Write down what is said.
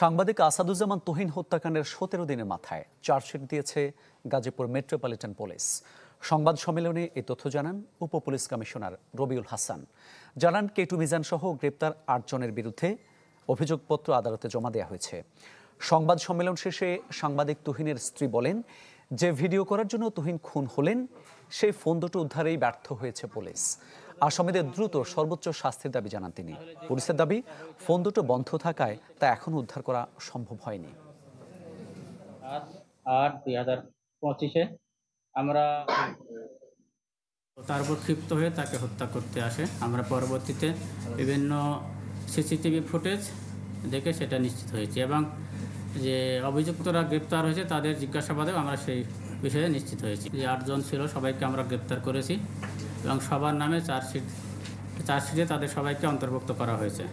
সাংবাদিক আসাদুজ্জামান তুহিন হত্যাকাণ্ডের ১৭ দিনের মাথায় চার্জশিট দিয়েছে গাজীপুর মেট্রোপলিটন পুলিশ। সংবাদ সম্মেলনে এই তথ্য জানান উপ পুলিশ কমিশনার রবিউল হাসান। জানান কেটু মিজান সহ গ্রেপ্তার ৮ জনের বিরুদ্ধে অভিযোগপত্র আদালতে জমা দেওয়া হয়েছে। সংবাদ সম্মেলন শেষে সাংবাদিক তুহিনের স্ত্রী বলেন, যে ভিডিও করার জন্য তুহিন খুন হলেন সেই ফোন দুটো উদ্ধারেই ব্যর্থ হয়েছে পুলিশ। আসামিদের দ্রুত সর্বোচ্চ শাস্তির দাবি জানান তিনি। পুলিশের দাবি, ফোন দুটো বন্ধ থাকায় তা এখনো উদ্ধার করা সম্ভব হয়নি। 8/8/2025 আমরা তার উপর ক্ষিপ্ত হয়ে তাকে হত্যা করতে আসে। আমরা পরবর্তীতে বিভিন্ন সিসিটিভি ফুটেজ দেখে সেটা নিশ্চিত হয়েছি এবং যে অভিযুক্তরা গ্রেপ্তার হয়েছে তাদের জিজ্ঞাসাবাদেও আমরা সেই বিষয়ে নিশ্চিত হয়েছি। যে 8 জন ছিল সবাইকে আমরা গ্রেপ্তার করেছি এবং সবার নামে চার্জশিটে তাদের সবাইকে অন্তর্ভুক্ত করা হয়েছে।